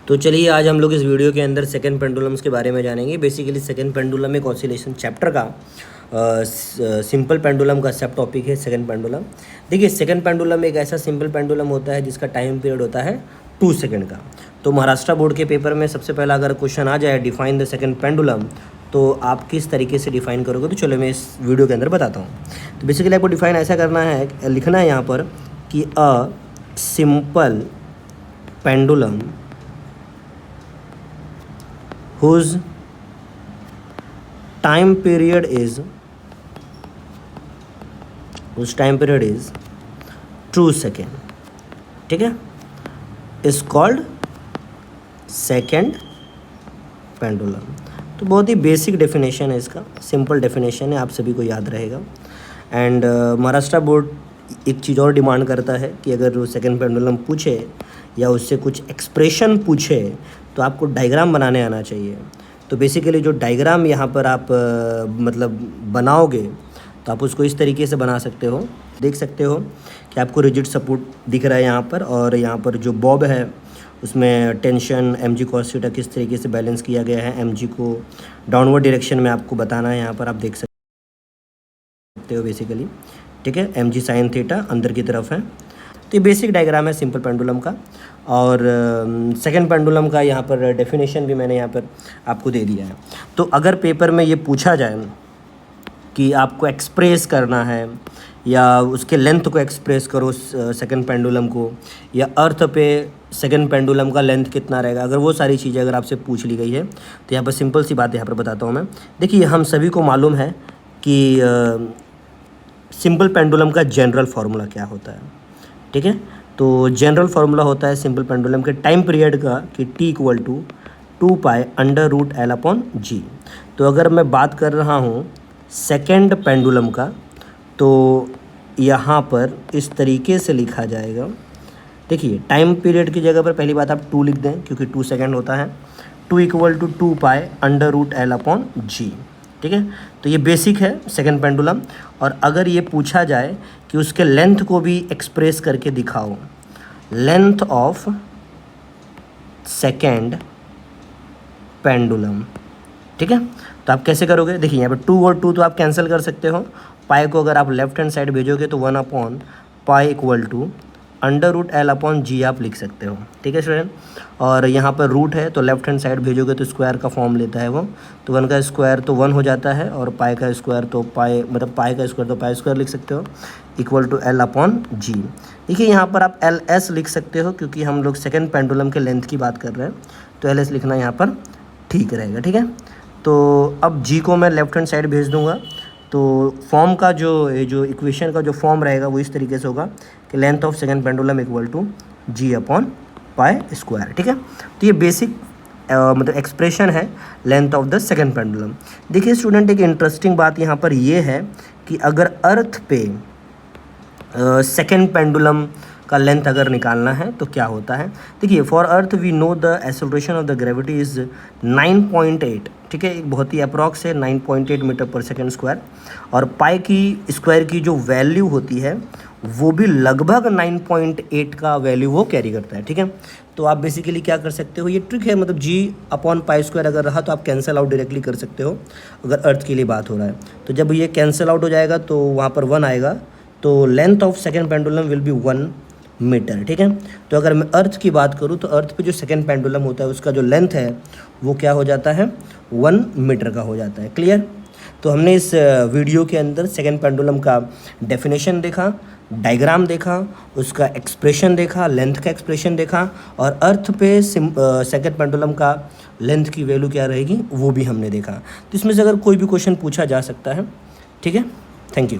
तो चलिए आज हम लोग इस वीडियो के अंदर सेकंड पेंडुलम्स के बारे में जानेंगे। बेसिकली सेकंड पेंडुलम एक ऑसिलेशन चैप्टर का सिंपल पेंडुलम का सब टॉपिक है सेकंड पेंडुलम। देखिए सेकंड पेंडुलम एक ऐसा सिंपल पेंडुलम होता है जिसका टाइम पीरियड होता है 2 सेकंड का। तो महाराष्ट्र बोर्ड के पेपर में सबसे पहला अगर क्वेश्चन आ जाए डिफाइन द सेकंड पेंडुलम, तो आप किस तरीके से डिफाइन करोगे, तो चलो मैं इस वीडियो के अंदर बताता हूँ। तो बेसिकली आपको डिफाइन ऐसा करना है, लिखना है यहाँ पर कि a simple pendulum whose time period is 2 second, ठीक है, इज कॉल्ड सेकेंड पेंडुलम। तो बहुत ही बेसिक डेफिनेशन है इसका, सिंपल डेफिनेशन है, आप सभी को याद रहेगा। एंड महाराष्ट्र बोर्ड एक चीज़ और डिमांड करता है कि अगर वो सेकेंड पेंडुलम पूछे या उससे कुछ एक्सप्रेशन पूछे तो आपको डायग्राम बनाने आना चाहिए। तो बेसिकली जो डायग्राम यहाँ पर आप मतलब बनाओगे तो आप उसको इस तरीके से बना सकते हो। देख सकते हो कि आपको रिजिड सपोर्ट दिख रहा है यहाँ पर, और यहाँ पर जो बॉब है उसमें टेंशन mg cos थीटा किस तरीके से बैलेंस किया गया है। mg को डाउनवर्ड डायरेक्शन में आपको बताना है, यहाँ पर आप देख सकते हो बेसिकली, ठीक है। mg sin थीटा अंदर की तरफ है। तो ये बेसिक डायग्राम है सिंपल पेंडुलम का। और सेकंड पेंडुलम का यहाँ पर डेफिनेशन भी मैंने यहाँ पर आपको दे दिया है। तो अगर पेपर में ये पूछा जाए कि आपको एक्सप्रेस करना है या उसके लेंथ को एक्सप्रेस करो सेकंड पेंडुलम को, या अर्थ पे सेकंड पेंडुलम का लेंथ कितना रहेगा, अगर वो सारी चीज़ें अगर आपसे पूछ ली गई है तो यहाँ पर सिंपल सी बात यहाँ पर बताता हूँ मैं। देखिए हम सभी को मालूम है कि सिंपल पेंडुलम का जनरल फार्मूला क्या होता है, ठीक है। तो जनरल फार्मूला होता है सिंपल पेंडुलम के टाइम पीरियड का कि t = 2π√L/g। तो अगर मैं बात कर रहा हूँ सेकेंड पेंडुलम का, तो यहाँ पर इस तरीके से लिखा जाएगा। देखिए टाइम पीरियड की जगह पर पहली बात आप 2 लिख दें क्योंकि 2 सेकेंड होता है। 2 = 2π√L/g, ठीक है। तो ये बेसिक है सेकंड पेंडुलम। और अगर ये पूछा जाए कि उसके लेंथ को भी एक्सप्रेस करके दिखाओ, लेंथ ऑफ सेकंड पेंडुलम, ठीक है, तो आप कैसे करोगे। देखिए यहाँ पर 2 और 2 तो आप कैंसिल कर सकते हो। पाई को अगर आप लेफ्ट हैंड साइड भेजोगे तो 1/π = √L/g आप लिख सकते हो, ठीक है स्टूडेंट। और यहाँ पर रूट है तो लेफ्ट हैंड साइड भेजोगे तो स्क्वायर का फॉर्म लेता है वो, तो 1 का स्क्वायर तो 1 हो जाता है, और पाई का स्क्वायर तो पाई, मतलब पाई का स्क्वायर तो पाई स्क्वायर लिख सकते हो, =L/g। देखिए यहाँ पर आप LS लिख सकते हो क्योंकि हम लोग सेकेंड पेंडुलम के लेंथ की बात कर रहे हैं, तो LS लिखना यहाँ पर ठीक रहेगा, ठीक है। तो अब G को मैं लेफ्ट हैंड साइड भेज दूँगा, तो फॉर्म का जो इक्वेशन का जो फॉर्म रहेगा वो इस तरीके से होगा कि length of second pendulum = g/π², ठीक है। तो ये बेसिक मतलब एक्सप्रेशन है length of the second pendulum. देखिए स्टूडेंट एक इंटरेस्टिंग बात यहाँ पर ये है कि अगर अर्थ पे सेकंड पेंडुलम का लेंथ अगर निकालना है तो क्या होता है। देखिए for earth we know the acceleration of the gravity is 9.8, ठीक है, एक बहुत ही अप्रॉक्स है 9.8 मीटर/सेकंड²। और पाई की स्क्वायर की जो वैल्यू होती है वो भी लगभग 9.8 का वैल्यू वो कैरी करता है, ठीक है। तो आप बेसिकली क्या कर सकते हो, ये ट्रिक है, मतलब g/π² अगर रहा तो आप कैंसिल आउट डायरेक्टली कर सकते हो अगर अर्थ के लिए बात हो रहा है। तो जब ये कैंसिल आउट हो जाएगा तो वहाँ पर 1 आएगा, तो length of second pendulum will be 1 metre, ठीक है। तो अगर मैं अर्थ की बात करूँ तो अर्थ पे जो सेकेंड पेंडुलम होता है उसका जो लेंथ है वो क्या हो जाता है, 1 मीटर का हो जाता है। क्लियर। तो हमने इस वीडियो के अंदर सेकेंड पेंडुलम का डेफिनेशन देखा, डायग्राम देखा, उसका एक्सप्रेशन देखा, लेंथ का एक्सप्रेशन देखा, और अर्थ पे सेकेंड पेंडुलम का लेंथ की वैल्यू क्या रहेगी वो भी हमने देखा। तो इसमें से अगर कोई भी क्वेश्चन पूछा जा सकता है, ठीक है। Thank you.